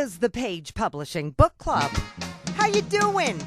is the Page Publishing Book Club. How you doing?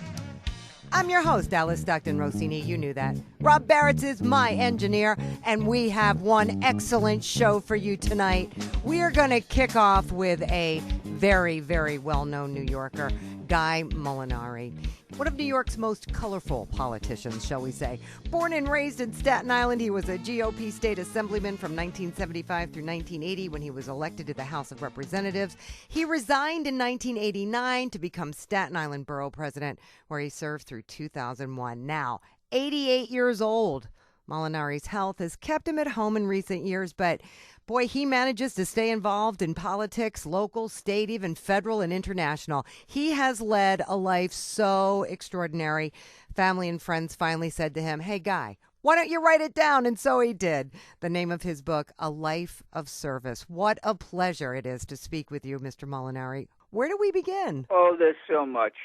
I'm your host, Alice Stockton Rossini. You knew that. Rob Barretts is my engineer, and we have one excellent show for you tonight. We are going to kick off with a very, very well-known New Yorker, Guy Molinari. One of New York's most colorful politicians, shall we say. Born and raised in Staten Island, he was a GOP state assemblyman from 1975 through 1980 when he was elected to the House of Representatives. He resigned in 1989 to become Staten Island Borough President, where he served through 2001. Now, 88 years old. Molinari's health has kept him at home in recent years, but boy, he manages to stay involved in politics, local, state, even federal and international. He has led a life so extraordinary. Family and friends finally said to him, "Hey, Guy, why don't you write it down?" And so he did. The name of his book, A Life of Service. What a pleasure it is to speak with you, Mr. Molinari. Where do we begin? Oh, there's so much.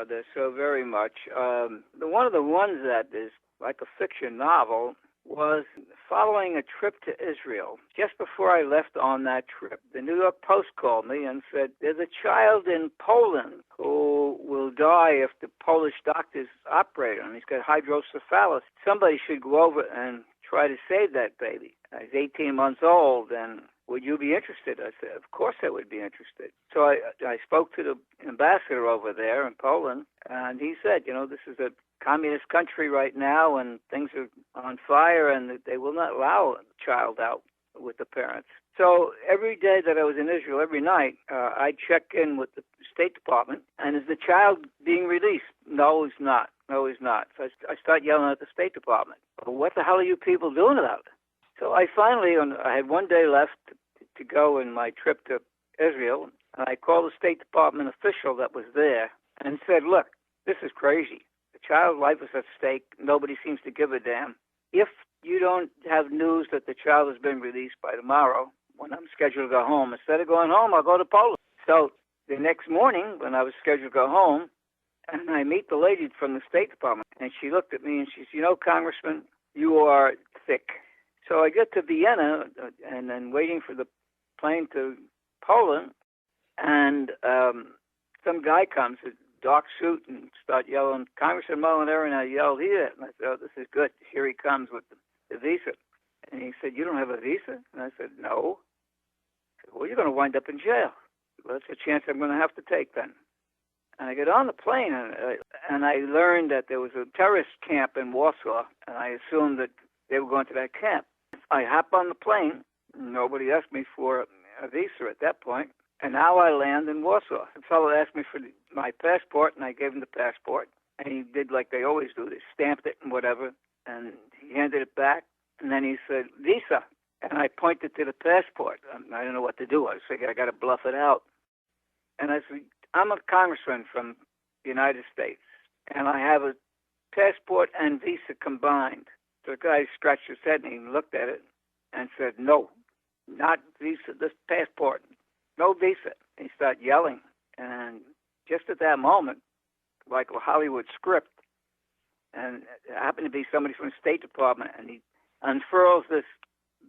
There's so very much. One of the ones that is like a fiction novel was following a trip to Israel. Just before I left on that trip, the New York Post called me and said, there's a child in Poland who will die if the Polish doctors operate on him. He's got hydrocephalus. Somebody should go over and try to save that baby. He's 18 months old, and would you be interested? I said, of course I would be interested. So I spoke to the ambassador over there in Poland, and he said, this is a communist country right now, and things are on fire, and they will not allow a child out with the parents. So every day that I was in Israel, every night, I'd check in with the State Department, and is the child being released? No, he's not. No, he's not. So I start yelling at the State Department. Well, what the hell are you people doing about it? So I had one day left to go in my trip to Israel, and I called the State Department official that was there and said, look, this is crazy. The child's life is at stake. Nobody seems to give a damn. If you don't have news that the child has been released by tomorrow, when I'm scheduled to go home, instead of going home, I'll go to Poland. So the next morning, when I was scheduled to go home, and I meet the lady from the State Department, and she looked at me and she said, Congressman, you are thick. So I get to Vienna and then waiting for the plane to Poland, and some guy comes, a dark suit, and start yelling, Congressman Molinari, and I yelled, here. And I said, oh, this is good. Here he comes with the visa. And he said, you don't have a visa? And I said, no. I said, well, you're going to wind up in jail. Well, that's a chance I'm going to have to take then. And I get on the plane, and I learned that there was a terrorist camp in Warsaw, and I assumed that they were going to that camp. I hop on the plane. Nobody asked me for a visa at that point. And now I land in Warsaw. The fellow asked me for my passport, and I gave him the passport. And he did like they always do. They stamped it and whatever. And he handed it back. And then he said, visa. And I pointed to the passport. I didn't know what to do. I was thinking I got to bluff it out. And I said, I'm a congressman from the United States, and I have a passport and visa combined. So the guy scratched his head, and he looked at it and said, no, not visa, this passport, no visa. And he started yelling. And just at that moment, like a Hollywood script, and it happened to be somebody from the State Department, and he unfurls this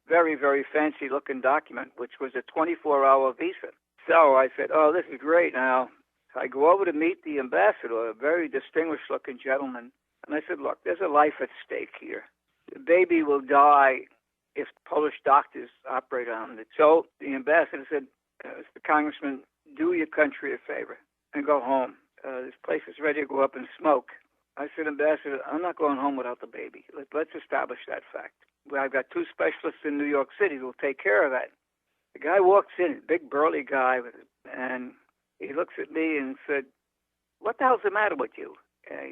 very, very fancy-looking document, which was a 24-hour visa. So I said, oh, this is great now. So I go over to meet the ambassador, a very distinguished-looking gentleman, and I said, look, there's a life at stake here. The baby will die if Polish doctors operate on it. So the ambassador said, Mr. Congressman, do your country a favor and go home. This place is ready to go up in smoke. I said, Ambassador, I'm not going home without the baby. Let's establish that fact. Well, I've got two specialists in New York City who will take care of that. The guy walks in, a big burly guy, and he looks at me and said, what the hell's the matter with you?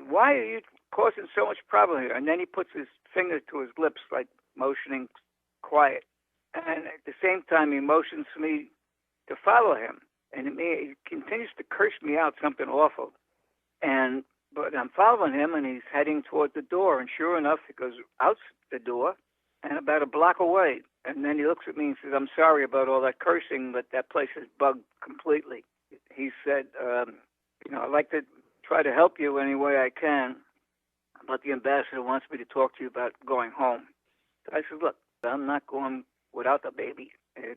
Why are you causing so much problem here? And then he puts his finger to his lips, like motioning quiet. And at the same time, he motions me to follow him. And he continues to curse me out something awful. But I'm following him, and he's heading toward the door. And sure enough, he goes out the door and about a block away. And then he looks at me and says, I'm sorry about all that cursing, but that place is bugged completely. He said, I'd like to try to help you any way I can, but the ambassador wants me to talk to you about going home. So I said, look, I'm not going without the baby.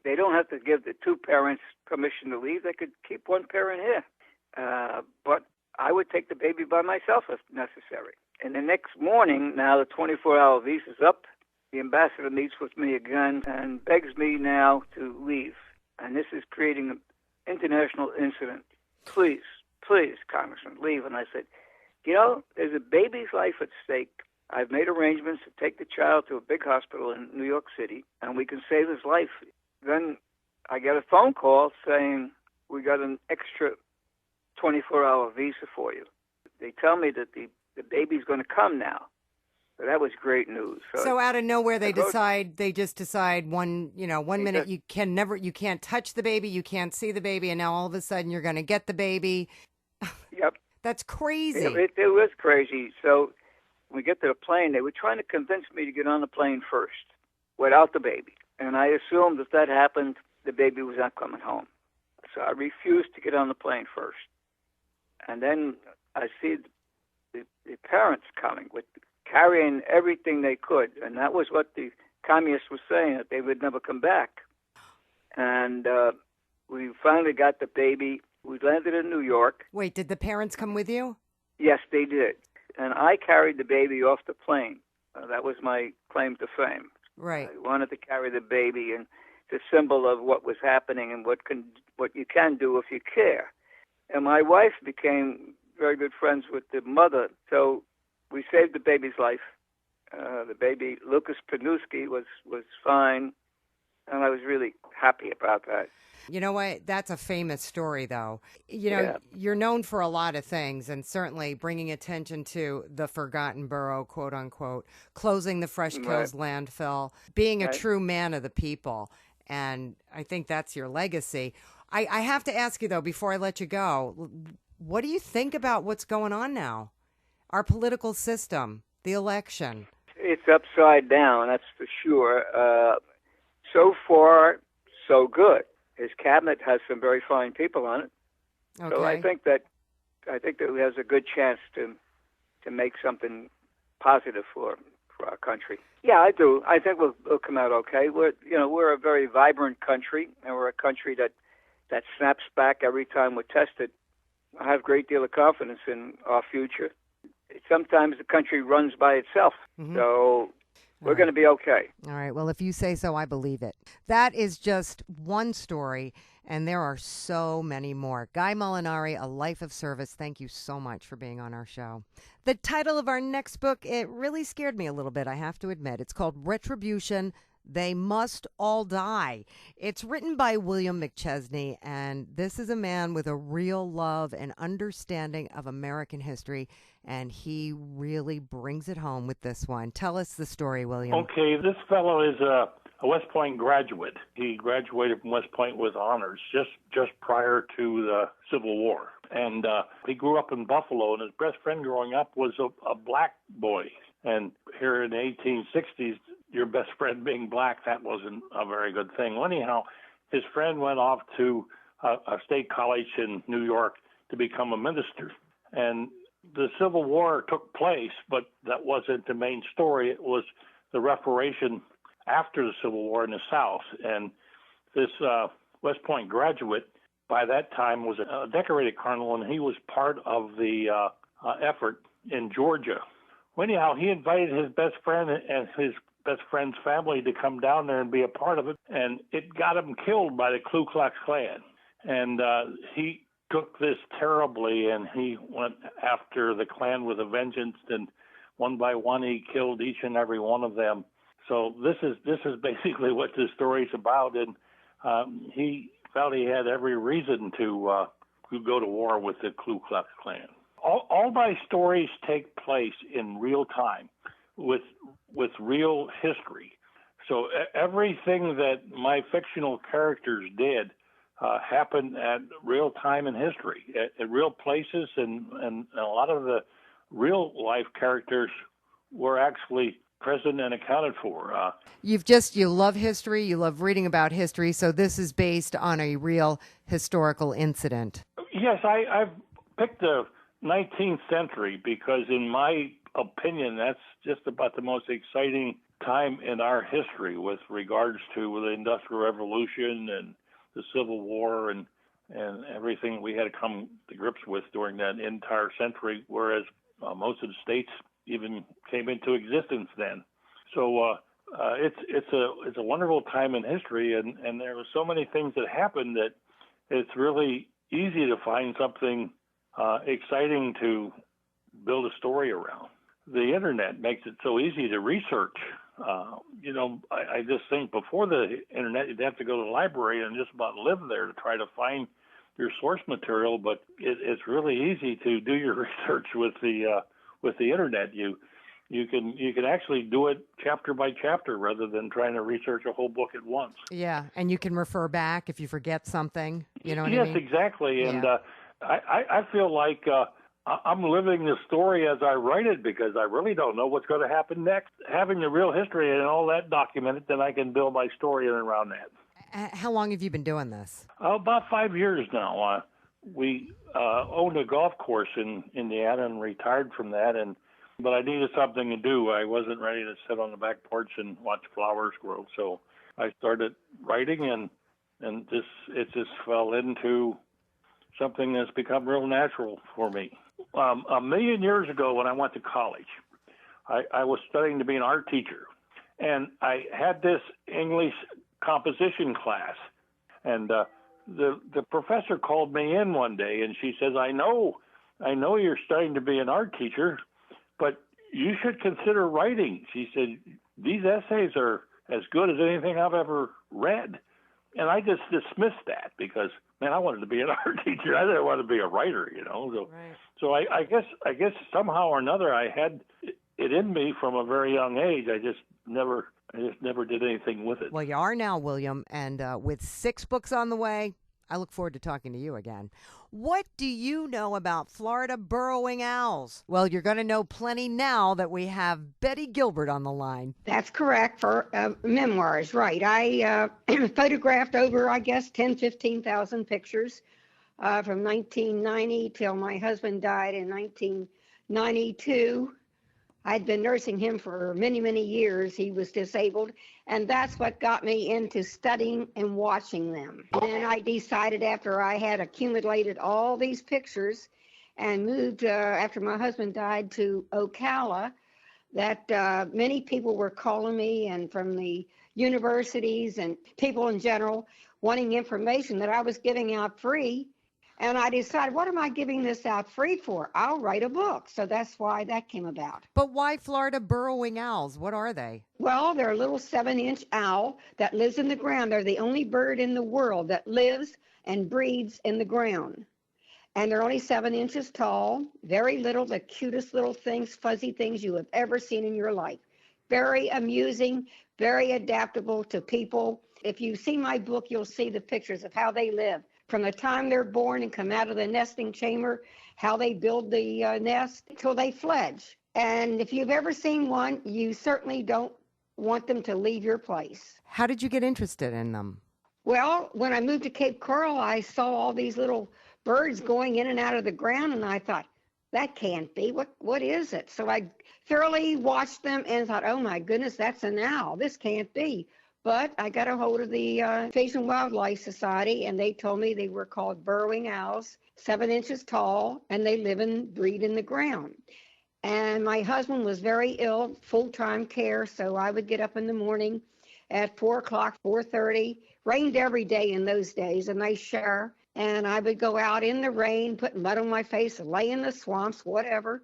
They don't have to give the two parents permission to leave. They could keep one parent here. But I would take the baby by myself if necessary. And the next morning, now the 24-hour visa's up, the ambassador meets with me again and begs me now to leave. And this is creating an international incident. Please, Congressman, leave. And I said, there's a baby's life at stake. I've made arrangements to take the child to a big hospital in New York City, and we can save his life. Then I get a phone call saying, we got an extra 24-hour visa for you. They tell me that the baby's going to come now. So that was great news. So out of nowhere, they just decide one minute you can't touch the baby, you can't see the baby, and now all of a sudden you're going to get the baby. Yep. That's crazy. It was crazy. So when we get to the plane, they were trying to convince me to get on the plane first without the baby. And I assumed if that happened, the baby was not coming home. So I refused to get on the plane first. And then I see the parents coming carrying everything they could. And that was what the communists were saying, that they would never come back. And we finally got the baby. We landed in New York. Wait, did the parents come with you? Yes, they did. And I carried the baby off the plane. That was my claim to fame. Right. I wanted to carry the baby, and it's a symbol of what was happening and what you can do if you care. And my wife became very good friends with the mother, so we saved the baby's life. The baby, Lucas Panuski, was fine, and I was really happy about that. You know what? That's a famous story, though. You're known for a lot of things, and certainly bringing attention to the forgotten borough, quote unquote, closing the Fresh Kills landfill, being a true man of the people. And I think that's your legacy. I have to ask you, though, before I let you go, what do you think about what's going on now? Our political system, the election. It's upside down, that's for sure. So far, so good. His cabinet has some very fine people on it. Okay. So I think that he has a good chance to make something positive for our country. Yeah, I do. I think we'll come out okay. We're a very vibrant country, and we're a country that snaps back every time we're tested. I have a great deal of confidence in our future. Sometimes the country runs by itself, so we're going to be okay. All right. Well, if you say so, I believe it. That is just one story, and there are so many more. Guy Molinari, A Life of Service, thank you so much for being on our show. The title of our next book, it really scared me a little bit, I have to admit. It's called Retribution, They Must All Die. It's written by William McChesney, and this is a man with a real love and understanding of American history, and he really brings it home with this one. Tell us the story, William. Okay, this fellow is a West Point graduate. He graduated from West Point with honors just prior to the Civil War. And he grew up in Buffalo, and his best friend growing up was a black boy. And here in the 1860s, your best friend being black, that wasn't a very good thing. Well, anyhow, his friend went off to a state college in New York to become a minister. And the Civil War took place, but that wasn't the main story. It was the Reparation after the Civil War in the South. And this West Point graduate, by that time, was a decorated colonel, and he was part of the effort in Georgia. Well, anyhow, he invited his best friend and his best friend's family to come down there and be a part of it, and it got him killed by the Ku Klux Klan. And he took this terribly, and he went after the Klan with a vengeance, and one by one he killed each and every one of them. So this is basically what this story's about, and he felt he had every reason to go to war with the Ku Klux Klan. All my stories take place in real time with real history. So everything that my fictional characters did happened at real time in history, at real places, and a lot of the real life characters were actually present and accounted for. You love history, you love reading about history, so this is based on a real historical incident. Yes, I've picked the 19th century because in my opinion, that's just about the most exciting time in our history with regards to the Industrial Revolution and the Civil War and everything we had to come to grips with during that entire century, whereas most of the states even came into existence then. So it's a wonderful time in history, and there were so many things that happened that it's really easy to find something exciting to build a story around. The internet makes it so easy to research. I just think before the internet, you'd have to go to the library and just about live there to try to find your source material. But it's really easy to do your research with the internet. You can actually do it chapter by chapter rather than trying to research a whole book at once. Yeah, and you can refer back if you forget something. You know what I mean? Yes, exactly. And Yeah. I feel like I'm living the story as I write it because I really don't know what's going to happen next. Having the real history and all that documented, then I can build my story in and around that. How long have you been doing this? About 5 years now. We owned a golf course in Indiana and retired from that, but I needed something to do. I wasn't ready to sit on the back porch and watch flowers grow, so I started writing, and it just fell into something that's become real natural for me. A million years ago, when I went to college, I was studying to be an art teacher, and I had this English composition class, and the professor called me in one day, and she says, I know you're studying to be an art teacher, but you should consider writing. She said, these essays are as good as anything I've ever read. And I just dismissed that because, man, I wanted to be an art teacher. I didn't want to be a writer, So, Right. so I guess somehow or another I had it in me from a very young age. I just never did anything with it. Well, you are now, William, and with 6 books on the way, I look forward to talking to you again. What do you know about Florida burrowing owls? Well, you're going to know plenty now that we have Betty Gilbert on the line. That's correct for memoirs, right. I photographed over, 15,000 pictures from 1990 till my husband died in 1992. I'd been nursing him for many, many years. He was disabled, and that's what got me into studying and watching them. And then I decided after I had accumulated all these pictures and moved after my husband died to Ocala, that many people were calling me, and from the universities and people in general wanting information that I was giving out free. And I decided, what am I giving this out free for? I'll write a book. So that's why that came about. But why Florida burrowing owls? What are they? Well, they're a little 7-inch owl that lives in the ground. They're the only bird in the world that lives and breeds in the ground. And they're only 7 inches tall, very little, the cutest little things, fuzzy things you have ever seen in your life. Very amusing, very adaptable to people. If you see my book, you'll see the pictures of how they live. From the time they're born and come out of the nesting chamber, how they build the nest till they fledge. And if you've ever seen one, you certainly don't want them to leave your place. How did you get interested in them? Well, when I moved to Cape Coral, I saw all these little birds going in and out of the ground, and I thought, that can't be. What is it? So I thoroughly watched them and thought, oh my goodness, that's an owl. This can't be. But I got a hold of the Fish and Wildlife Society, and they told me they were called burrowing owls, 7 inches tall, and they live and breed in the ground. And my husband was very ill, full-time care, so I would get up in the morning at 4 o'clock, 4:30. Rained every day in those days, a nice shower. And I would go out in the rain, put mud on my face, lay in the swamps, whatever,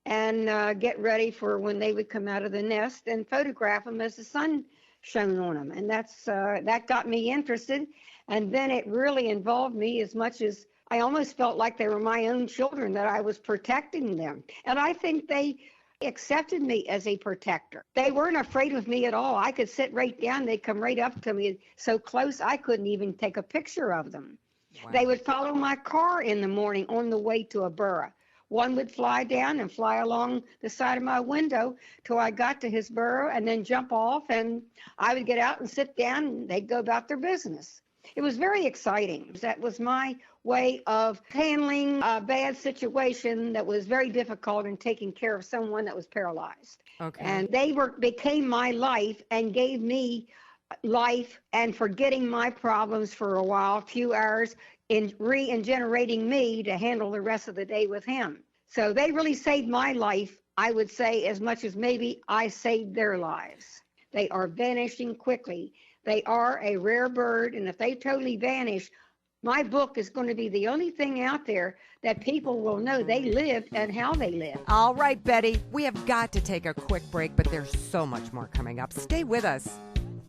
and get ready for when they would come out of the nest and photograph them as the sun shone on them. And that got me interested. And then it really involved me as much as I almost felt like they were my own children, that I was protecting them. And I think they accepted me as a protector. They weren't afraid of me at all. I could sit right down. They'd come right up to me so close I couldn't even take a picture of them. Wow. They would follow my car in the morning on the way to a burrow. One would fly down and fly along the side of my window till I got to his burrow and then jump off, and I would get out and sit down, and they'd go about their business. It was very exciting. That was my way of handling a bad situation that was very difficult and taking care of someone that was paralyzed. Okay. And they became my life and gave me life and forgetting my problems for a while, a few hours, in regenerating me to handle the rest of the day with him. So they really saved my life, I would say, as much as maybe I saved their lives. They are vanishing quickly. They are a rare bird, and if they totally vanish, my book is going to be the only thing out there that people will know they lived and how they lived. All right, Betty, we have got to take a quick break, but there's so much more coming up. Stay with us.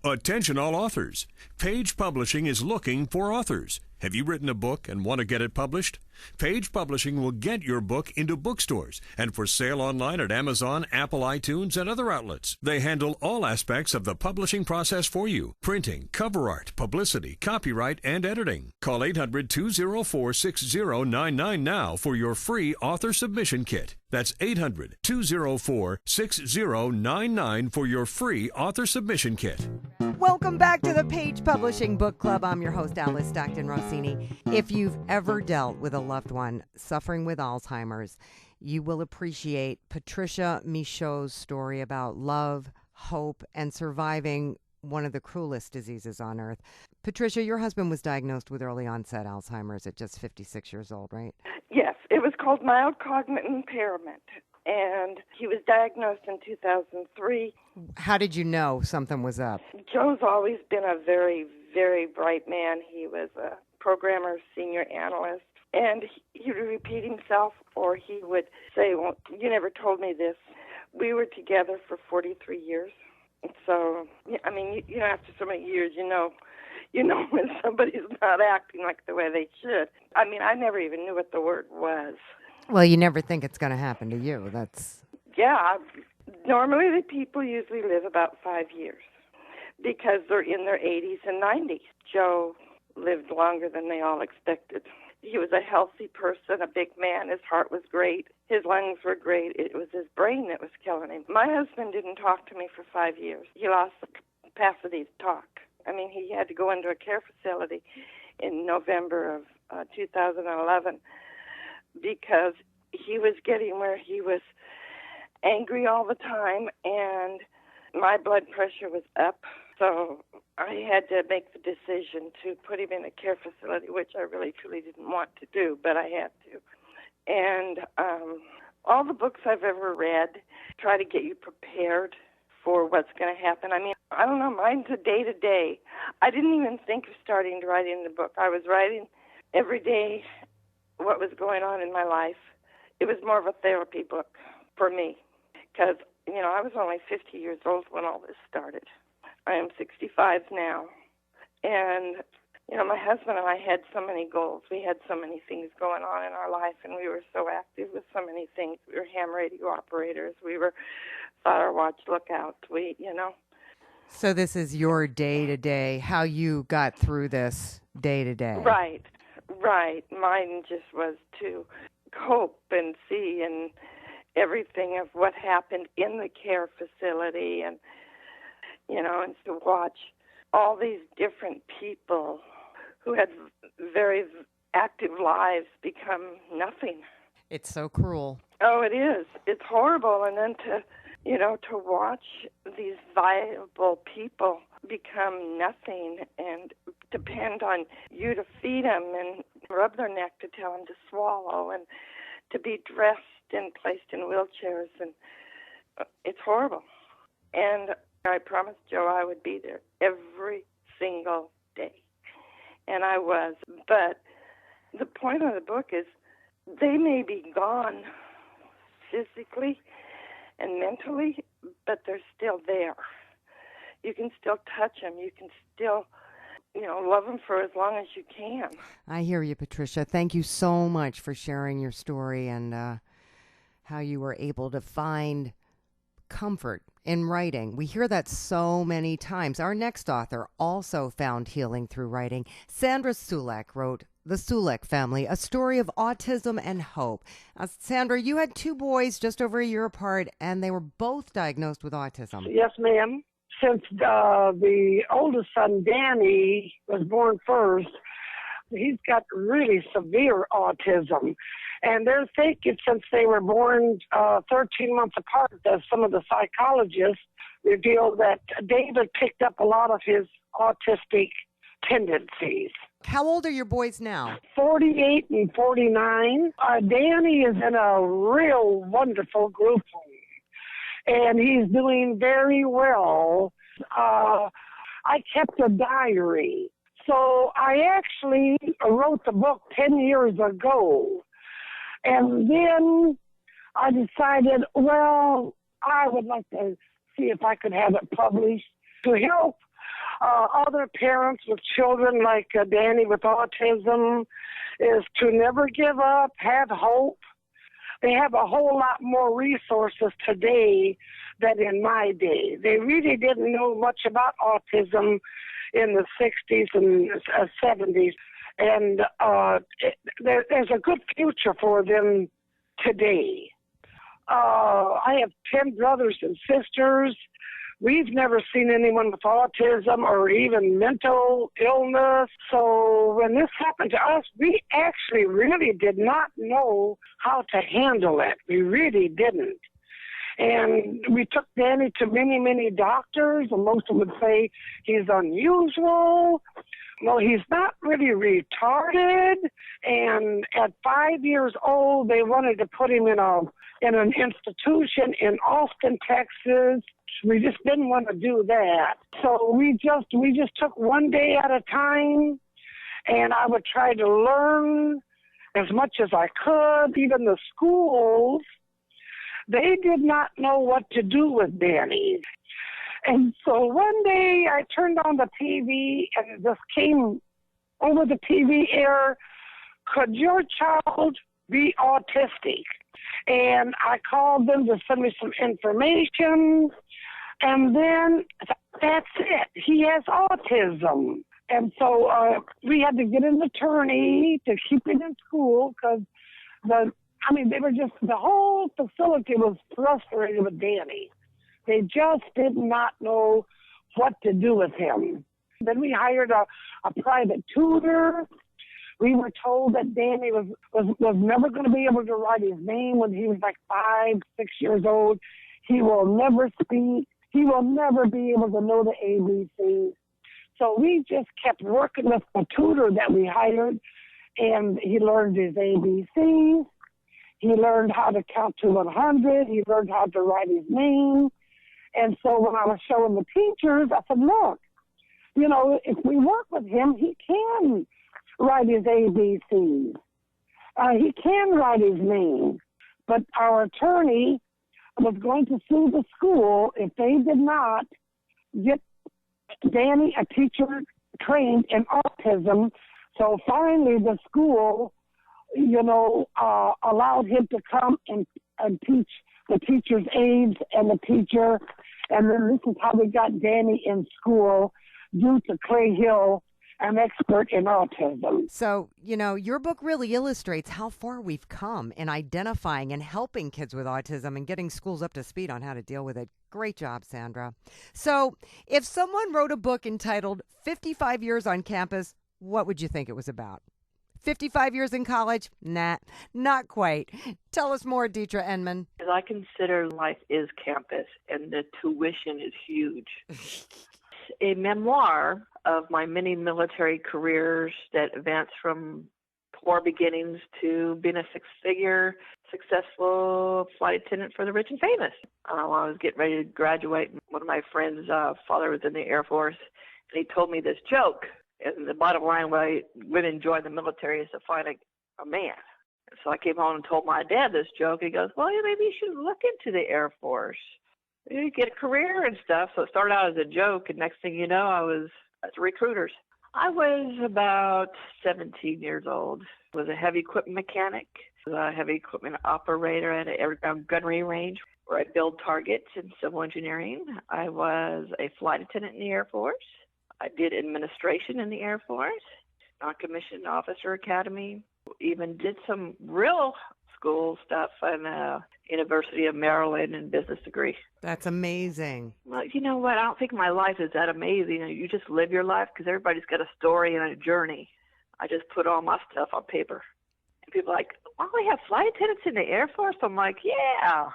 Attention all authors. Page Publishing is looking for authors. Have you written a book and want to get it published? Page Publishing will get your book into bookstores and for sale online at Amazon, Apple iTunes, and other outlets. They handle all aspects of the publishing process for you. Printing, cover art, publicity, copyright, and editing. Call 800-204-6099 now for your free author submission kit. That's 800-204-6099 for your free author submission kit. Welcome back to the Page Publishing Book Club. I'm your host, Alice Stockton Rossini. If you've ever dealt with a loved one suffering with Alzheimer's, you will appreciate Patricia Michaud's story about love, hope, and surviving one of the cruelest diseases on earth. Patricia, your husband was diagnosed with early onset Alzheimer's at just 56 years old, right? Yes, it was called mild cognitive impairment, and he was diagnosed in 2003. How did you know something was up? Joe's always been a very, very bright man. He was a programmer, senior analyst, and he would repeat himself, or he would say, well, you never told me this. We were together for 43 years. So, I mean, you know, after so many years, you know when somebody's not acting like the way they should. I mean, I never even knew what the word was. Well, you never think it's going to happen to you. Yeah. Normally, the people usually live about 5 years because they're in their 80s and 90s. Joe lived longer than they all expected. He was a healthy person, a big man. His heart was great. His lungs were great. It was his brain that was killing him. My husband didn't talk to me for 5 years. He lost the capacity to talk. I mean, he had to go into a care facility in November of 2011 because he was getting where he was angry all the time, and my blood pressure was up. So I had to make the decision to put him in a care facility, which I really, truly didn't want to do, but I had to. And all the books I've ever read try to get you prepared for what's going to happen. I mean, I don't know, mine's a day-to-day. I didn't even think of starting to write in the book. I was writing every day what was going on in my life. It was more of a therapy book for me because, you know, I was only 50 years old when all this started. I am 65 now. And, you know, my husband and I had so many goals. We had so many things going on in our life, and we were so active with so many things. We were ham radio operators. We were fire watch lookouts. So this is your day-to-day, how you got through this day-to-day. Right. Mine just was to cope and see and everything of what happened in the care facility and, you know, and to watch all these different people who had very active lives become nothing. It's so cruel. Oh, it is. It's horrible. And then to watch these viable people become nothing and depend on you to feed them and rub their neck to tell them to swallow and to be dressed and placed in wheelchairs. And it's horrible. And I promised Joe I would be there every single day. And I was. But the point of the book is they may be gone physically and mentally, but they're still there. You can still touch them. You can still, love them for as long as you can. I hear you, Patricia. Thank you so much for sharing your story and how you were able to find comfort in writing. We hear that so many times. Our next author also found healing through writing. Sandra Sulek wrote The Sulek Family, a story of autism and hope. Sandra, you had two boys just over a year apart, and they were both diagnosed with autism. Yes, ma'am. since the oldest son, Danny, was born first, he's got really severe autism. And they're thinking since they were born 13 months apart, that some of the psychologists revealed that David picked up a lot of his autistic tendencies. How old are your boys now? 48 and 49. Danny is in a real wonderful group home, and he's doing very well. I kept a diary. So I actually wrote the book 10 years ago. And then I decided, well, I would like to see if I could have it published to help other parents with children like Danny with autism, is to never give up, have hope. They have a whole lot more resources today than in my day. They really didn't know much about autism in the 60s and 70s. And there's a good future for them today. I have 10 brothers and sisters. We've never seen anyone with autism or even mental illness. So when this happened to us, we actually really did not know how to handle it. We really didn't. And we took Danny to many, many doctors, and most of them would say he's unusual. No, he's not really retarded. And at 5 years old, they wanted to put him in an institution in Austin, Texas. We just didn't want to do that. So we just took one day at a time, and I would try to learn as much as I could. Even the schools, they did not know what to do with Danny. And so one day I turned on the TV, and it just came over the TV air, could your child be autistic? And I called them to send me some information, and then that's it. He has autism. And so we had to get an attorney to keep it in school because the whole facility was frustrated with Danny. They just did not know what to do with him. Then we hired a private tutor. We were told that Danny was never going to be able to write his name when he was like 5, 6 years old. He will never speak. He will never be able to know the ABCs. So we just kept working with the tutor that we hired, and he learned his ABCs. He learned how to count to 100. He learned how to write his name. And so when I was showing the teachers, I said, look, if we work with him, he can write his ABCs. He can write his name. But our attorney was going to sue the school if they did not get Danny a teacher trained in autism. So finally the school, allowed him to come and teach the teacher's aides and the teacher. And then this is how we got Danny in school due to Clay Hill, an expert in autism. So, your book really illustrates how far we've come in identifying and helping kids with autism and getting schools up to speed on how to deal with it. Great job, Sandra. So, if someone wrote a book entitled 55 Years on Campus, what would you think it was about? 55 years in college? Nah, not quite. Tell us more, Deetra Enman. I consider life is campus, and the tuition is huge. A memoir of my many military careers that advanced from poor beginnings to being a six-figure successful flight attendant for the rich and famous. I was getting ready to graduate. One of my friends' father was in the Air Force, and he told me this joke. And the bottom line, why women join the military is to find a man. So I came home and told my dad this joke. He goes, well, maybe you should look into the Air Force. You get a career and stuff. So it started out as a joke, and next thing you know, I was at the recruiters. I was about 17 years old. I was a heavy equipment mechanic, a heavy equipment operator at an airground gunnery range where I build targets in civil engineering. I was a flight attendant in the Air Force. I did administration in the Air Force, non-commissioned officer academy, even did some real school stuff and University of Maryland and business degree. That's amazing. Well, you know what? I don't think my life is that amazing. You just live your life because everybody's got a story and a journey. I just put all my stuff on paper. And people are like, oh, we have flight attendants in the Air Force? I'm like, yeah.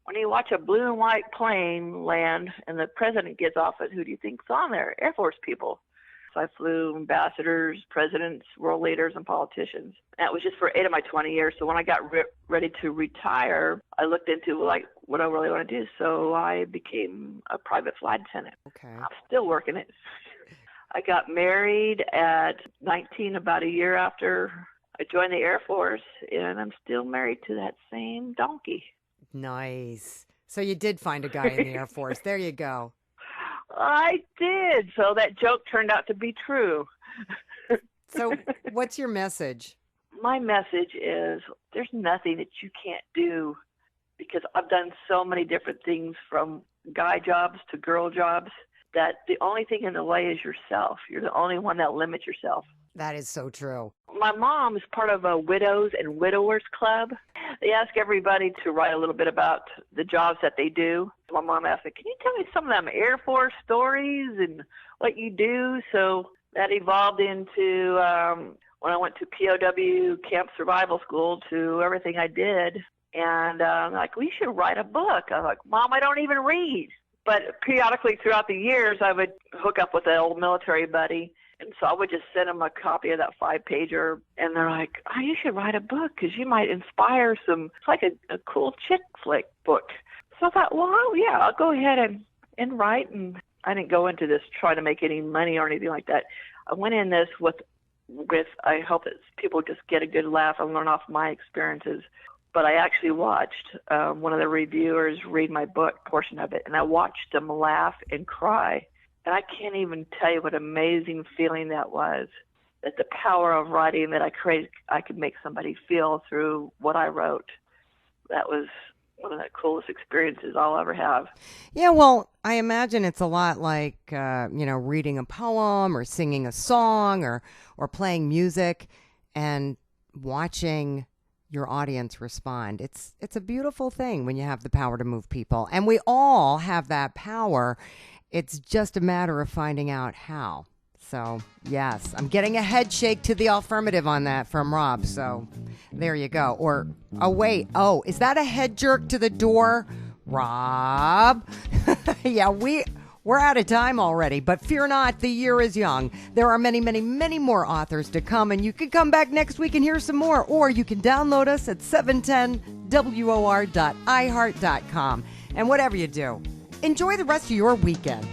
When you watch a blue and white plane land and the president gets off it, who do you think's on there? Air Force people. So I flew ambassadors, presidents, world leaders, and politicians. That was just for 8 of my 20 years. So when I got ready to retire, I looked into like what I really want to do. So I became a private flight attendant. Okay. I'm still working it. I got married at 19, about a year after I joined the Air Force, and I'm still married to that same donkey. Nice. So you did find a guy in the Air Force. There you go. I did. So that joke turned out to be true. So what's your message? My message is there's nothing that you can't do, because I've done so many different things, from guy jobs to girl jobs, that the only thing in the way is yourself. You're the only one that limits yourself. That is so true. My mom is part of a widows and widowers club. They ask everybody to write a little bit about the jobs that they do. My mom asked me, can you tell me some of them Air Force stories and what you do? So that evolved into when I went to POW Camp Survival School, to everything I did. And I'm like, we should write a book. I'm like, Mom, I don't even read. But periodically throughout the years, I would hook up with an old military buddy. And so I would just send them a copy of that 5-pager. And they're like, oh, you should write a book because you might inspire some, it's like a cool chick flick book. So I thought, well, yeah, I'll go ahead and write. And I didn't go into this trying to make any money or anything like that. I went in this with I hope that people just get a good laugh and learn off my experiences. But I actually watched one of the reviewers read my book portion of it, and I watched them laugh and cry. And I can't even tell you what amazing feeling that was, that the power of writing that I created, I could make somebody feel through what I wrote. That was one of the coolest experiences I'll ever have. Yeah, well, I imagine it's a lot like, reading a poem or singing a song or playing music and watching your audience respond. It's a beautiful thing when you have the power to move people. And we all have that power. It's just a matter of finding out how. So, yes, I'm getting a head shake to the affirmative on that from Rob. So, there you go. Or, is that a head jerk to the door? Rob? Yeah, we're out of time already, but fear not, the year is young. There are many, many, many more authors to come, and you can come back next week and hear some more, or you can download us at 710wor.iheart.com. And whatever you do, enjoy the rest of your weekend.